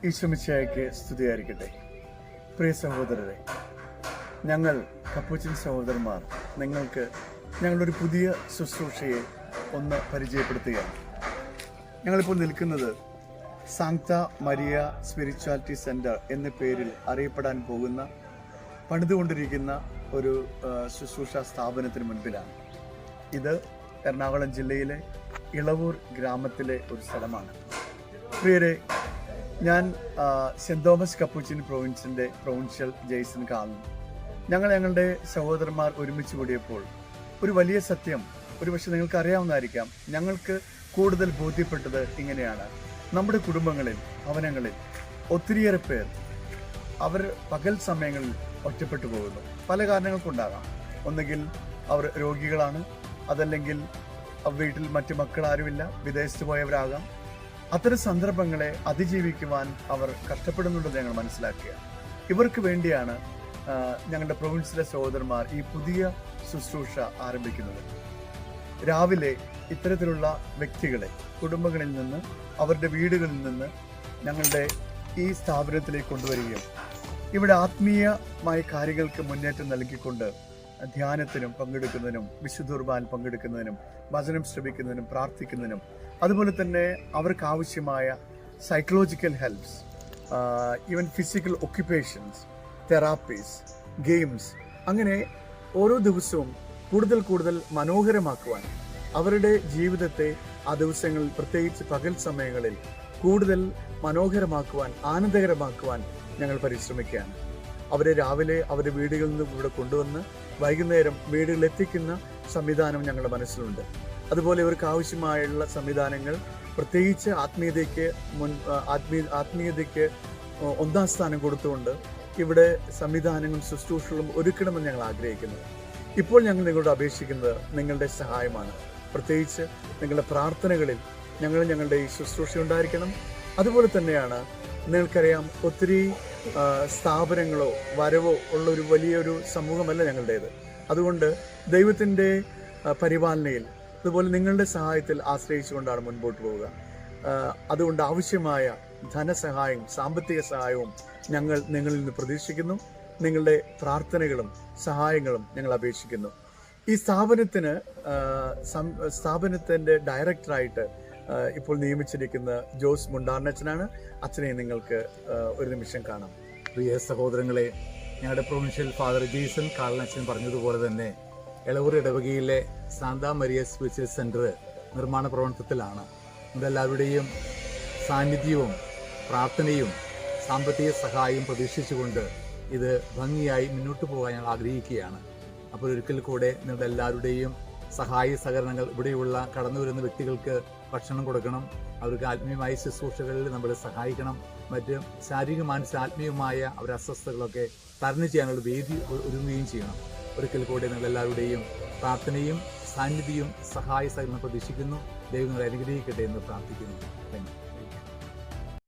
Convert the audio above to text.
ഈശ്വമിശിഹായ്ക്ക് സ്തുതിയായിരിക്കട്ടെ. പ്രിയ സഹോദരരെ, ഞങ്ങൾ കപ്പുച്ചിൻ സഹോദരന്മാർ നിങ്ങൾക്ക് ഞങ്ങളൊരു പുതിയ ശുശ്രൂഷയെ ഒന്ന് പരിചയപ്പെടുത്തുകയാണ്. ഞങ്ങളിപ്പോൾ നിൽക്കുന്നത് സാങ്ക്ത മരിയ സ്പിരിച്വാലിറ്റി സെൻറ്റർ എന്ന പേരിൽ അറിയപ്പെടാൻ പോകുന്ന പണിതുകൊണ്ടിരിക്കുന്ന ഒരു ശുശ്രൂഷ സ്ഥാപനത്തിന് മുൻപിലാണ്. ഇത് എറണാകുളം ജില്ലയിലെ ഇളവൂർ ഗ്രാമത്തിലെ ഒരു സ്ഥലമാണ്. പ്രിയരെ, ഞാൻ സെൻറ് തോമസ് കപ്പുച്ചിൻ പ്രൊവിൻസിൻ്റെ പ്രൊവിൻഷ്യൽ ജെയ്സൺ കാളൻ. ഞങ്ങളുടെ സഹോദരന്മാർ ഒരുമിച്ച് കൂടിയപ്പോൾ ഒരു വലിയ സത്യം ഒരുപക്ഷെ നിങ്ങൾക്ക് അറിയാവുന്നതായിരിക്കാം. ഞങ്ങൾക്ക് കൂടുതൽ ബോധ്യപ്പെട്ടത് ഇങ്ങനെയാണ്: നമ്മുടെ കുടുംബങ്ങളിൽ, ഭവനങ്ങളിൽ ഒത്തിരിയേറെ പേർ അവർ പകൽ സമയങ്ങളിൽ ഒറ്റപ്പെട്ടു പോകുന്നു. പല കാരണങ്ങൾക്കുണ്ടാകാം. ഒന്നുകിൽ അവർ രോഗികളാണ്, അതല്ലെങ്കിൽ വീട്ടിൽ മറ്റു മക്കളാരുമില്ല, വിദേശത്ത് പോയവരാകാം. അത്തരം സന്ദർഭങ്ങളെ അതിജീവിക്കുവാൻ അവർ കഷ്ടപ്പെടുന്നുണ്ടെന്ന് ഞങ്ങൾ മനസ്സിലാക്കുക. ഇവർക്ക് വേണ്ടിയാണ് ഞങ്ങളുടെ പ്രൊവിൻസിലെ സഹോദരന്മാർ ഈ പുതിയ ശുശ്രൂഷ ആരംഭിക്കുന്നത്. രാവിലെ ഇത്തരത്തിലുള്ള വ്യക്തികളെ കുടുംബങ്ങളിൽ നിന്ന്, അവരുടെ വീടുകളിൽ നിന്ന് ഞങ്ങളുടെ ഈ സ്ഥാപനത്തിലേക്ക് കൊണ്ടുവരികയും ഇവിടെ ആത്മീയമായ കാര്യങ്ങൾക്ക് മുന്നേറ്റം നൽകിക്കൊണ്ട് ധ്യാനത്തിനും പങ്കെടുക്കുന്നതിനും, വിശുദ്ധ കുർബാനയിൽ പങ്കെടുക്കുന്നതിനും, വചനം ശ്രവിക്കുന്നതിനും, പ്രാർത്ഥിക്കുന്നതിനും, അതുപോലെ തന്നെ അവർക്ക് ആവശ്യമായ psychological helps, even physical occupations, therapies, games, അങ്ങനെ ഓരോ ദിവസവും കൂടുതൽ മനോഹരമാക്കുവാൻ, അവരുടെ ജീവിതത്തെ ആ ദിവസങ്ങളിൽ, പ്രത്യേകിച്ച് പകൽ സമയങ്ങളിൽ കൂടുതൽ മനോഹരമാക്കുവാൻ, ആനന്ദകരമാക്കുവാൻ ഞങ്ങൾ പരിശ്രമിക്കുകയാണ്. അവരെ രാവിലെ അവരുടെ വീടുകളിൽ നിന്ന് ഇവിടെ കൊണ്ടുവന്ന് വൈകുന്നേരം വീടുകളിൽ എത്തിക്കുന്ന സംവിധാനം ഞങ്ങളുടെ മനസ്സിലുണ്ട്. അതുപോലെ ഇവർക്ക് ആവശ്യമായുള്ള സംവിധാനങ്ങൾ, പ്രത്യേകിച്ച് ആത്മീയതയ്ക്ക് ഒന്നാം സ്ഥാനം കൊടുത്തുകൊണ്ട് ഇവിടെ സംവിധാനങ്ങളും ശുശ്രൂഷകളും ഒരുക്കണമെന്ന് ഞങ്ങൾ ആഗ്രഹിക്കുന്നു. ഇപ്പോൾ ഞങ്ങൾ നിങ്ങളോട് അപേക്ഷിക്കുന്നത് നിങ്ങളുടെ സഹായമാണ്. പ്രത്യേകിച്ച് നിങ്ങളുടെ പ്രാർത്ഥനകളിൽ ഞങ്ങളുടെ ഈ ശുശ്രൂഷ ഉണ്ടായിരിക്കണം. അതുപോലെ തന്നെയാണ്, നിങ്ങൾക്കറിയാം, ഒത്തിരി സ്ഥാപനങ്ങളോ വരവോ ഉള്ള ഒരു വലിയൊരു സമൂഹമല്ല ഞങ്ങളുടേത്. അതുകൊണ്ട് ദൈവത്തിൻ്റെ പരിപാലനയിൽ, അതുപോലെ നിങ്ങളുടെ സഹായത്തിൽ ആശ്രയിച്ചുകൊണ്ടാണ് മുൻപോട്ട് പോവുക. അതുകൊണ്ട് ആവശ്യമായ ധനസഹായവും സാമ്പത്തിക സഹായവും ഞങ്ങൾ നിങ്ങളിൽ നിന്ന് പ്രതീക്ഷിക്കുന്നു. നിങ്ങളുടെ പ്രാർത്ഥനകളും സഹായങ്ങളും ഞങ്ങൾ അപേക്ഷിക്കുന്നു. ഈ സ്ഥാപനത്തിൻ്റെ ഡയറക്ടറായിട്ട് ഇപ്പോൾ നിയമിച്ചിരിക്കുന്ന ജോസ് മുണ്ടാർനച്ചനാണ്. അച്ഛനെ നിങ്ങൾക്ക് ഒരു നിമിഷം കാണാം. പ്രിയ സഹോദരങ്ങളെ, ഞങ്ങളുടെ പ്രൊവിൻഷ്യൽ ഫാദർ ജെയ്സൺ കാളനച്ചൻ പറഞ്ഞതുപോലെ തന്നെ ഇളവൂർ ഇടവകയിലെ സാന്താ മരിയ സ്പിരിച്വൽ സെൻറ്റർ നിർമ്മാണ പ്രവർത്തനത്തിലാണ്. നമ്മളെല്ലാവരുടെയും സാന്നിധ്യവും പ്രാർത്ഥനയും സാമ്പത്തിക സഹായവും പ്രതീക്ഷിച്ചുകൊണ്ട് ഇത് ഭംഗിയായി മുന്നോട്ട് പോകാൻ ഞങ്ങൾ ആഗ്രഹിക്കുകയാണ്. അപ്പോൾ ഒരിക്കൽ കൂടെ നിങ്ങളുടെ എല്ലാവരുടെയും സഹായ സഹകരണങ്ങൾ, ഇവിടെയുള്ള കടന്നു വരുന്ന വ്യക്തികൾക്ക് ഭക്ഷണം കൊടുക്കണം, അവർക്ക് ആത്മീയമായ ശുശ്രൂഷകളിൽ നമ്മളെ സഹായിക്കണം, മറ്റ് ശാരീരിക, മാനസിക, ആത്മീയമായ അവരുടെ അസ്വസ്ഥതകളൊക്കെ തരണം ചെയ്യാനുള്ള വേദി ഒരുങ്ങുകയും ചെയ്യണം. ഒരിക്കൽ കൂടെ നിങ്ങളെല്ലാവരുടെയും പ്രാർത്ഥനയും സാന്നിധ്യവും സഹായ സഹകരണം പ്രതീക്ഷിക്കുന്നു. ദൈവം നിങ്ങളെ അനുഗ്രഹിക്കട്ടെ എന്ന് പ്രാർത്ഥിക്കുന്നു. Thank you.